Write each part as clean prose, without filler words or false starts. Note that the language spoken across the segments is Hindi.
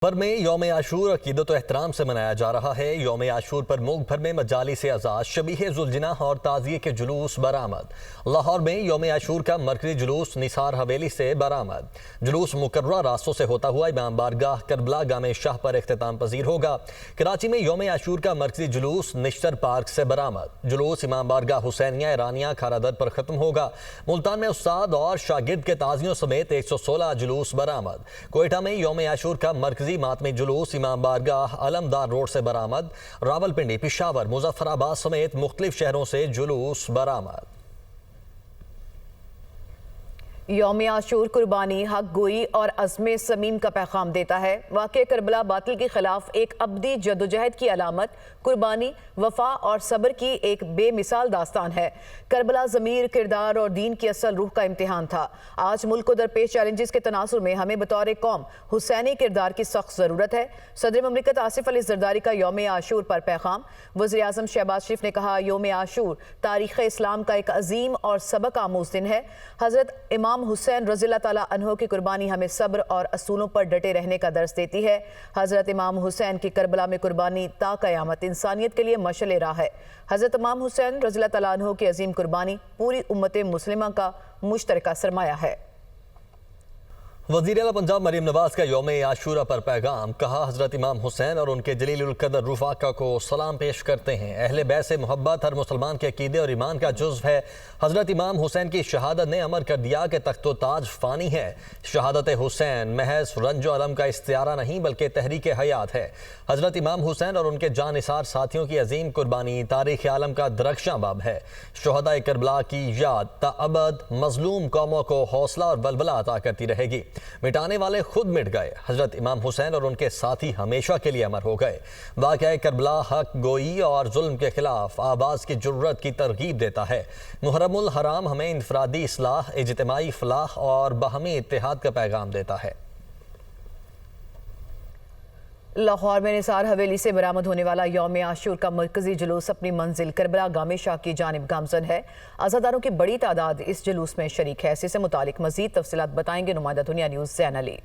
पर में यौम आशूर अकीदत एहतराम से मनाया जा रहा है। यौम आशूर पर मुल्क भर में मजालिस आज़ाद शबीह जुलजना और ताज़िये के जुलूस बरामद। लाहौर में यौम आशूर का मरकजी जुलूस निसार हवेली से बरामद। जुलूस मुकर्रर रास्तों से होता हुआ इमाम बारगाह करबला गामे शाह पर इख्तिताम पजीर होगा। कराची में यौम आशूर का मरकजी जुलूस निश्तर पार्क से बरामद। जुलूस इमाम बारगाह हुसैनिया ईरानिया खारादर पर खत्म होगा। मुल्तान में उस्ताद और शागिर्द के ताजियों समेत 116 जुलूस बरामद। कोयटा में यौम आशूर का मरकजी मातमी जुलूस इमाम बारगाह अलमदार रोड से बरामद। रावलपिंडी, पिशावर, मुजफ्फराबाद समेत मुख्तलिफ शहरों से जुलूस बरामद। यौम आशूर कुर्बानी, हक गोई और अज़्म समीम का पैगाम देता है। वाक़े करबला बातिल के खिलाफ एक अब्दी जदोजहद की अलामत, कुर्बानी, वफा और सब्र की एक बेमिसाल दास्तान है। करबला ज़मीर, किरदार और दीन की असल रूह का इम्तिहान था। आज मुल्क को दरपेश चैलेंजेस के तनासुर में हमें बतौर कौम हुसैनी किरदार की सख्त ज़रूरत है। सदर ममलिकत आसिफ अली ज़रदारी का यौम आशूर पर पैगाम। वज़ीर आज़म शहबाज शरीफ ने कहा, यौम आशूर तारीख़ इस्लाम का एक अजीम और सबक आमूज़ दिन है। हज़रत इमाम हुसैन रज़ियल्लाहु ताला अन्हो की कुर्बानी हमें सब्र और असूलों पर डटे रहने का दर्स देती है। हज़रत इमाम हुसैन की करबला में कुर्बानी ता क़यामत इंसानियत के लिए मशअल राह है। हज़रत इमाम हुसैन रज़ियल्लाहु ताला अन्हो की अजीम कुर्बानी पूरी उम्मत मुस्लिमा का मुश्तरका सरमाया है। वज़ीर आला पंजाब मरीम नवाज का यौम आशूरा पर पैगाम। कहा, हज़रत इमाम हुसैन और उनके जलीलुल क़द्र रुफ़ाक़ा को सलाम पेश करते हैं। अहले बैत से मोहब्बत हर मुसलमान के अक़ीदे और ईमान का जुज़्व है। हज़रत इमाम हुसैन की शहादत ने अमर कर दिया कि तख्तो ताज फ़ानी है। शहादत हुसैन महज रंजो अलम का इस्तियारा नहीं बल्कि तहरीक हयात है। हज़रत इमाम हुसैन और उनके जानिसार साथियों की अजीम कुर्बानी तारीख़ आलम का दरख्शां बाब है। शुहदाए करबला की याद ताअबद मज़लूम कौमों को हौसला और बलबला अता करती रहेगी। मिटाने वाले खुद मिट गए। हज़रत इमाम हुसैन और उनके साथी हमेशा के लिए अमर हो गए। वाक़या करबला हक गोई और जुल्म के खिलाफ आवाज़ की जुर्रत की तरगीब देता है। मुहर्रमुल हराम हमें इनफरादी इस्लाह, इज्तिमाई फलाह और बाहमी इत्तेहाद का पैगाम देता है। लाहौर में निसार हवेली से बरामद होने वाला यौम आशूर का मरकजी जुलूस अपनी मंजिल करबला गामे शाह की जानिब गामजन है। आज़ादारों की बड़ी तादाद इस जुलूस में शरीक है। इससे मुतालिक मजीद तफसीलात बताएंगे नुमाइंदा दुनिया न्यूज़ ज़ैन अली।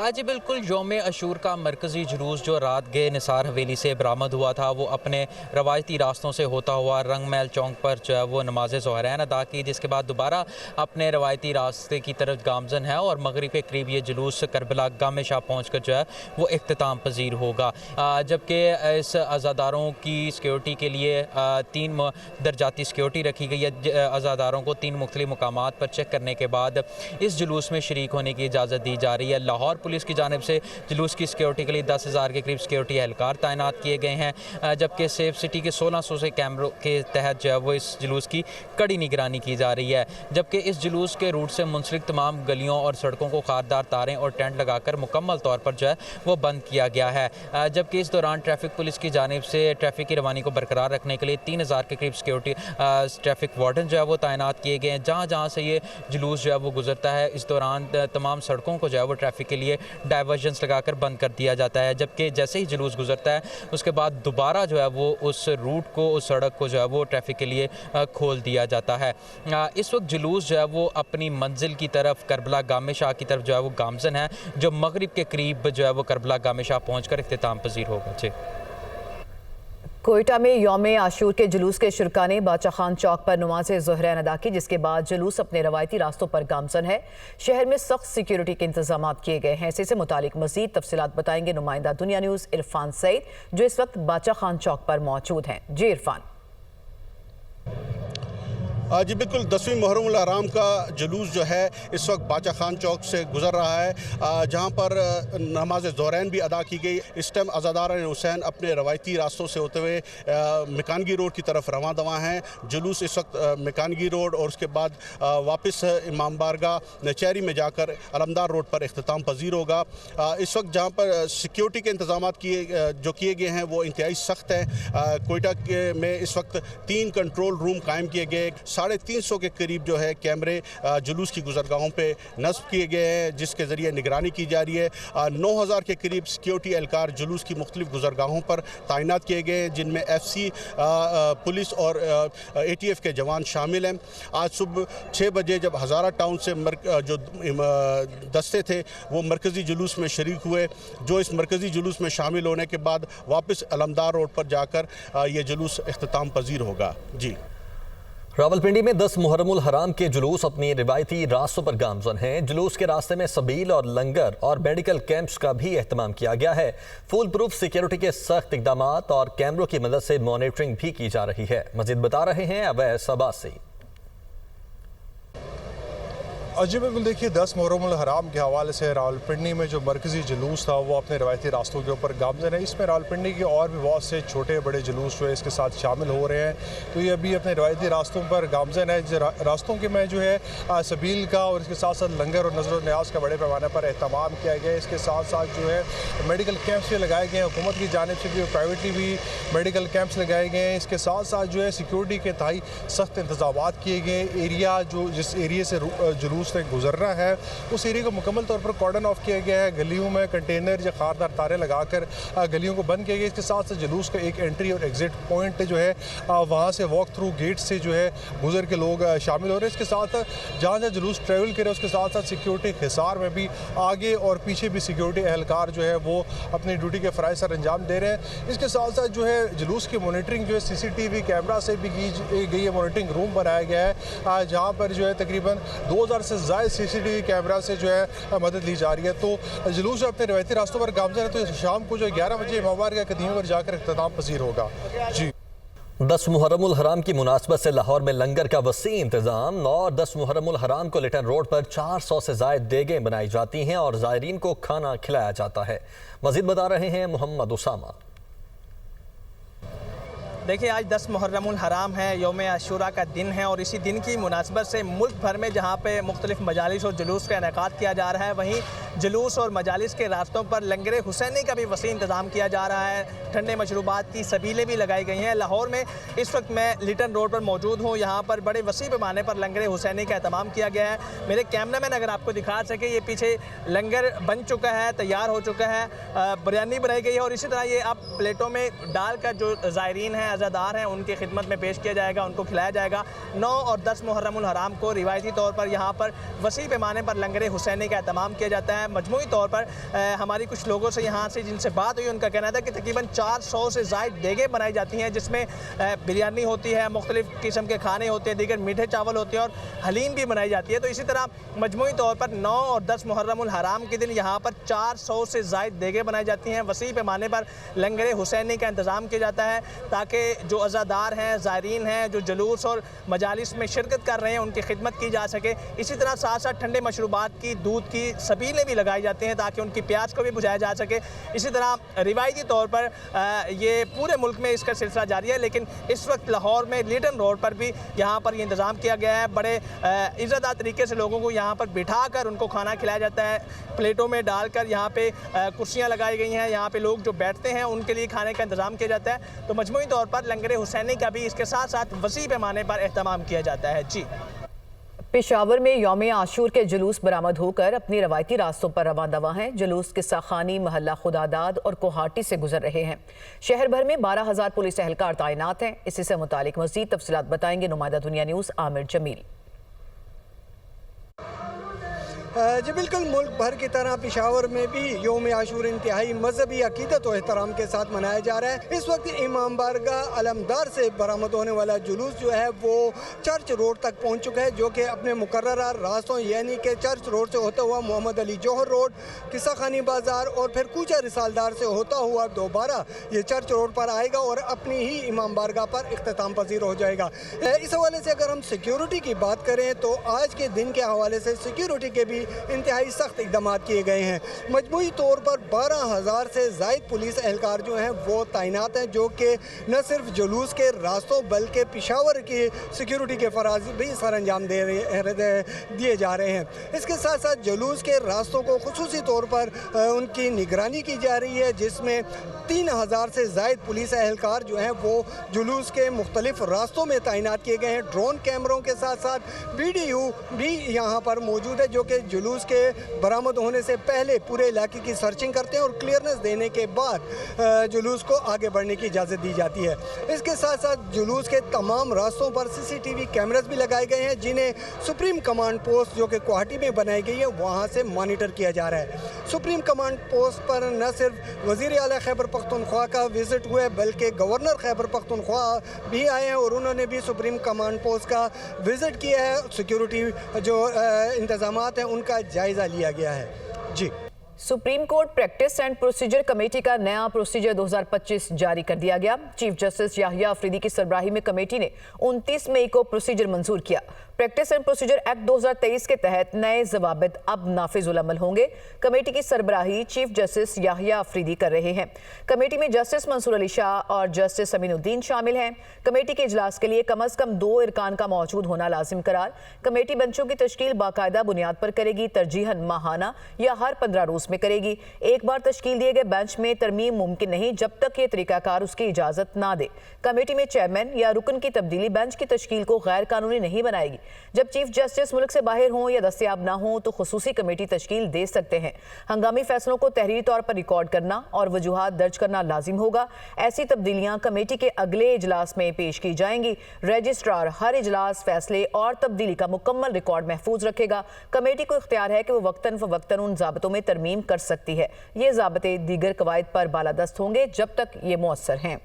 जी बिल्कुल, यौम आशूर का मरकज़ी जुलूस जो रात गए निसार हवेली से बरामद हुआ था, वो अपने रवायती रास्तों से होता हुआ रंग महल चौक पर जो है वो नमाज ज़ोहरैन अदा की, जिसके बाद दोबारा अपने रवायती रास्ते की तरफ गामजन है और मगरिब के करीब ये जुलूस करबला गामे शाह पहुँच कर जो है वो इख्तिताम पजीर होगा। जबकि इस अज़ादारों की सिक्योरिटी के लिए 3 दर्जाती सिक्योरिटी रखी गई है। अज़ादारों को 3 मुख्तलिफ मकामात पर चेक करने के बाद इस जुलूस में शरीक होने की इजाज़त दी जा रही है। लाहौर पुलिस की जानिब से जुलूस की सिक्योरिटी के लिए 10,000 के करीब सिक्योरिटी एहलकार तैनात किए गए हैं। जबकि सेफ सिटी के 1600 से कैमरों के तहत जो है वो इस जुलूस की कड़ी निगरानी की जा रही है। जबकि इस जुलूस के रूट से मुंसलिक तमाम गलियों और सड़कों को खारदार तारें और टेंट लगाकर मुकम्मल तौर पर जो है वो बंद किया गया है। जबकि इस दौरान ट्रैफिक पुलिस की जानिब से ट्रैफिक की रवानी को बरकरार रखने के लिए 3,000 के करीब सिक्योरिटी ट्रैफिक वार्डन जो है वो तैनात किए गए हैं। जहाँ जहाँ से ये जुलूस जो है वो गुजरता है, इस दौरान तमाम सड़कों को जो है वो ट्रैफिक के लिए डाइवर्जन्स लगाकर बंद कर दिया जाता है। जबकि जैसे ही जुलूस गुजरता है उसके बाद दोबारा जो है वो उस रूट को, उस सड़क को जो है वो ट्रैफिक के लिए खोल दिया जाता है। इस वक्त जुलूस जो है वो अपनी मंजिल की तरफ करबला गामे शाह की तरफ जो है वो गामजन है, जो मगरिब के करीब जो है वो करबला गामे शाह पहुँच कर इख्तिताम पजीर होगा। जी, कोयटा में यौम आशूर के जुलूस के शुरका ने बादशाह खान चौक पर नमाज ज़ोहरैन अदा की, जिसके बाद जुलूस अपने रवायती रास्तों पर गामजन है। शहर में सख्त सिक्योरिटी के इंतजाम किए गए हैं। इससे मुतालिक मजीद तफसीलात बताएंगे नुमाइंदा दुनिया न्यूज़ इरफान सईद, जो इस वक्त बादशाह खान चौक पर मौजूद हैं। जी इरफान। जी बिल्कुल, 10वीं मुहर्रमुल हराम का जुलूस जो है इस वक्त बादशाह खान चौक से गुजर रहा है, जहां पर नमाज ज़ोहरैन भी अदा की गई। इस टाइम अज़ादारान हुसैन अपने रवायती रास्तों से होते हुए मिकानगी रोड की तरफ रवां दवा हैं। जुलूस इस वक्त मिकानगी रोड और उसके बाद वापस इमाम बारगाह नचैरी में जाकर अलमदार रोड पर इख्तिताम पजीर होगा। इस वक्त जहाँ पर सिक्योरिटी के इंतजाम किए गए हैं वो इंतहाई सख्त हैं। कोयटा में इस वक्त 3 कंट्रोल रूम कायम किए गए। 350 के करीब जो है कैमरे जुलूस की गुजरगाहों पे नस्ब किए गए हैं, जिसके ज़रिए निगरानी की जा रही है। 9000 के करीब सिक्योरिटी एहलकार जुलूस की मुख्तलिफ गुजरगाहों पर तैनात किए गए हैं, जिनमें FC पुलिस और ATF के जवान शामिल हैं। आज सुबह 6 बजे जब हज़ारा टाउन से जो दस्ते थे वो मरकज़ी जुलूस में शरीक हुए, जो इस मरकज़ी जुलूस में शामिल होने के बाद वापस अलमदार रोड पर जाकर ये जुलूस इख्तिताम पजीर होगा। जी, रावलपिंडी में 10 मुहर्रमुल हराम के जुलूस अपनी रिवायती रास्तों पर गामज़न हैं। जुलूस के रास्ते में सबील और लंगर और मेडिकल कैंप्स का भी एहतमाम किया गया है। फुल प्रूफ सिक्योरिटी के सख्त इकदाम और कैमरों की मदद से मॉनिटरिंग भी की जा रही है। मजीद बता रहे हैं अवैस अब्बासी। जी बिल्कुल, देखिए 10 मुहर्रमुल हराम के हवाले से रावलपिंडी में जो मरकज़ी जुलूस था वो अपने रवायती रास्तों के ऊपर गामज़न है। इसमें रावलपिंडी के और भी बहुत से छोटे बड़े जुलूस जो है इसके साथ शामिल हो रहे हैं, तो ये अभी अपने रवायती रास्तों पर गामज़न है। रास्तों के में जो है सबील का और इसके साथ साथ लंगर और नज़र न्याज का बड़े पैमाने पर एहतमाम किया गया है। इसके साथ साथ जो है मेडिकल कैंप्स भी लगाए गए हैं, हुकूमत की जानिब से भी और प्राइवेटली भी मेडिकल कैंप्स लगाए गए हैं। इसके साथ साथ जो है सिक्योरिटी के तहत सख्त इंतजाम किए गए। एरिया जो जिस एरिए से जुलूस से गुजरना है उस एरिया को मुकम्मल तौर पर कॉर्डन ऑफ किया गया है। गलियों में कंटेनर या खारदार तारे लगाकर गलियों को बंद किया गया। इसके साथ साथ जुलूस का एक एंट्री और एग्जिट पॉइंट जो है वहाँ से वॉक थ्रू गेट से जो है गुजर के लोग शामिल हो रहे हैं। इसके साथ जहाँ जहाँ जुलूस ट्रेवल करे उसके साथ साथ सिक्योरिटी हिसार में भी आगे और पीछे भी सिक्योरिटी एहलकार जो है वो अपनी ड्यूटी के फ़राइज़ सर अंजाम दे रहे हैं। इसके साथ साथ जो है जुलूस की मॉनिटरिंग जो है CCTV कैमरा से भी की गई है। मॉनिटरिंग रूम बनाया गया है जहाँ पर जो है तकरीबन 2000 से ज़्यादा CCTV कैमरा से जो है मदद ली जा रही है। तो जुलूस जो अपने रवायती रास्तों पर गामज़न है, तो शाम को जो 11 बजे इमामबार के कदीम पर जाकर इख्तिताम पसीर होगा। जी, 10 मुहर्रमुल हराम की मुनासबत से लाहौर में लंगर का वसी इंतजाम और 10 मुहर्रमुल हराम को लिटन रोड पर 400 से ज़ायद देगें बनाई जाती हैं और ज़ायरीन को खाना खिलाया जाता है। मज़ीद बता रहे हैं मोहम्मद उसामा। देखिए, आज 10 मुहर्रमुल हराम है, यौम आशूरा का दिन है और इसी दिन की मुनासबत से मुल्क भर में जहाँ पे मुख्तलिफ मजालिस और जुलूस का इनेकाद किया जा रहा है, वहीं जुलूस और मजालिस के रास्तों पर लंगर हुसैनी का भी वसी इंतज़ाम किया जा रहा है। ठंडे मशरूबात की सबीलें भी लगाई गई हैं। लाहौर में इस वक्त मैं लिटन रोड पर मौजूद हूँ। यहाँ पर बड़े वसी पैमाने पर लंगर हुसैनी का एहतमाम किया गया है। मेरे कैमरा मैन अगर आपको दिखा सके, ये पीछे लंगर बन चुका है, तैयार हो चुका है, बिरयानी बनाई गई है और इसी तरह ये आप प्लेटों में डालकर जो ज़ायरीन हैं, अज़ादार हैं, उनकी खिदमत में पेश किया जाएगा, उनको खिलाया जाएगा। 9 और 10 मुहर्रमुल हराम को रिवायती तौर पर यहाँ पर वसी पैमाने पर लंगर हुसैनी का एहतमाम किया जाता है। मजमूई तौर पर हमारी कुछ लोगों से यहाँ से जिनसे बात हुई, उनका कहना था कि तकरीबन 400 से ज़ायद देगें बनाई जाती हैं, जिसमें बिरयानी होती है, मुख्तलिफ किस्म के खाने होते हैं, दीगर मीठे चावल होते हैं और हलीम भी बनाई जाती है। तो इसी तरह मजमूई तौर पर 9 और 10 मुहर्रमुल हराम के दिन यहाँ पर 400 से ज़ायद देगें बनाई जाती हैं। वसी पैमाने पर लंगर हुसैनी का इंतज़ाम किया जाता है ताकि जो अज़ादार हैं, ज़ायरीन हैं, जो जुलूस और मजालिस में शिरकत कर रहे हैं, उनकी खिदमत की जा सके। इसी तरह साथ साथ ठंडे मशरूबात की, दूध की सबीलें भी लगाई जाती हैं ताकि उनकी प्यास को भी बुझाया जा सके। इसी तरह रिवायती तौर पर ये पूरे मुल्क में इसका सिलसिला जारी है, लेकिन इस वक्त लाहौर में लिटन रोड पर भी यहाँ पर ये इंतज़ाम किया गया है। बड़े इज़्ज़तदार तरीके से लोगों को यहाँ पर बिठा कर उनको खाना खिलाया जाता है, प्लेटों में डालकर। यहाँ पे कुर्सियाँ लगाई गई हैं, यहाँ पे लोग जो बैठते हैं उनके लिए खाने का इंतज़ाम किया जाता है। तो मजमूई तौर पर लंगर हुसैनी का भी इसके साथ साथ वसी पैमाने पर एहतमाम किया जाता है। जी, पेशावर में यौम आशूर के जुलूस बरामद होकर अपनी रवायती रास्तों पर रवां दवा हैं। जुलूस किस्सा खानी, महल्ला खुदादाद और कोहाटी से गुजर रहे हैं। शहर भर में 12,000 पुलिस एहलकार तैनात हैं। इसी से मुतालिक मज़ीद तफसीलात बताएंगे नुमाइंदा दुनिया न्यूज़ आमिर जमील। जी बिल्कुल, मुल्क भर की तरह पेशावर में भी यौम आशूर इंतहाई मजहबी अकीदत और एहतराम के साथ मनाया जा रहा है। इस वक्त इमाम बारगाह अलमदार से बरामद होने वाला जुलूस जो है वो चर्च रोड तक पहुंच चुका है, जो कि अपने मुकर्ररा रास्तों यानी कि चर्च रोड से होता हुआ मोहम्मद अली जौहर रोड, किस्सा खानी बाजार और फिर कूचा रिसालदार से होता हुआ दोबारा ये चर्च रोड पर आएगा और अपनी ही इमाम बारगाह पर इख्तिताम पजीर हो जाएगा। इस हवाले से अगर हम सिक्योरिटी की बात करें तो आज के दिन के हवाले से सिक्योरिटी के भी इंतहाई सख्त इकदाम किए गए हैं। मजमूई तौर पर 12,000 से ज़ायद पुलिस एहलकार जो हैं वो तैनात हैं, जो कि न सिर्फ जुलूस के रास्तों बल्कि पेशावर की सिक्योरिटी के फराज भी सर अंजाम दिए जा रहे हैं। इसके साथ साथ जुलूस के रास्तों को खुसूसी तौर पर उनकी निगरानी की जा रही है, जिसमें 3,000 से ज़ायद पुलिस एहलकार जो हैं वो जुलूस के मुख्तलिफ रास्तों में तैनात किए गए हैं। ड्रोन कैमरों के साथ साथ BDU भी यहाँ पर मौजूद है, जो कि जुलूस के बरामद होने से पहले पूरे इलाके की सर्चिंग करते हैं और क्लियरेंस देने के बाद जुलूस को आगे बढ़ने की इजाज़त दी जाती है। इसके साथ साथ जुलूस के तमाम रास्तों पर CCTV कैमरास भी लगाए गए हैं, जिन्हें सुप्रीम कमांड पोस्ट जो कि गुवाहाटी में बनाई गई है वहाँ से मॉनिटर किया जा रहा है। सुप्रीम कमांड पोस्ट पर न सिर्फ वज़ीर आला खैबर पख्तूनख्वा का विज़िट हुआ है बल्कि गवर्नर खैबर पख्तूनख्वा भी आए हैं और उन्होंने भी सुप्रीम कमांड पोस्ट का विज़िट किया है। सिक्योरिटी जो इंतज़ामात हैं उनका जायज़ा लिया गया है। जी, Supreme Court practice and procedure committee का नया प्रोसीजर 2025 जारी कर दिया गया। चीफ जस्टिस याहिया अफरीदी की सरबराही में कमेटी ने 29 मई को प्रोसीजर मंजूर किया। प्रैक्टिस एंड प्रोसीजर एक्ट 2023 के तहत नए ज़वाबित अब नाफिजुल अमल होंगे। कमेटी की सरबराही चीफ जस्टिस याहिया अफरीदी कर रहे हैं। कमेटी में जस्टिस मंसूर अली शाह और जस्टिस अमीनुद्दीन शामिल हैं। कमेटी के इजलास के लिए कम अज कम 2 इरकान का मौजूद होना लाजिम करार। कमेटी बेंचों की तश्कील बाकायदा बुनियाद पर करेगी, तरजीहन माहाना या हर 15 रोज में करेगी। एक बार तश्कील दिए गए बेंच में तरमीम मुमकिन नहीं जब तक ये तरीकाकार उसकी इजाजत ना दे। कमेटी में चेयरमैन या रुकन की तब्दीली बेंच की तश्कील को गैर कानूनी नहीं बनाएगी। जब चीफ जस्टिस मुल्क से बाहर हों या दस्तयाब ना हो तो खुसूसी कमेटी तश्कील दे सकते हैं। हंगामी फैसलों को तहरीरी तौर पर रिकॉर्ड करना और वजूहात दर्ज करना लाजिम होगा। ऐसी तब्दीलियां कमेटी के अगले इजलास में पेश की जाएंगी। रजिस्ट्रार हर इजलास, फैसले और तब्दीली का मुकम्मल रिकॉर्ड महफूज रखेगा। कमेटी को इख्तियार है कि वो वक्तन फवक्तन उन ज़ाबतों में तरमीम कर सकती है। ये ज़ाबते दीगर कवायद पर बालादस्त होंगे जब तक ये मुअस्सर हैं।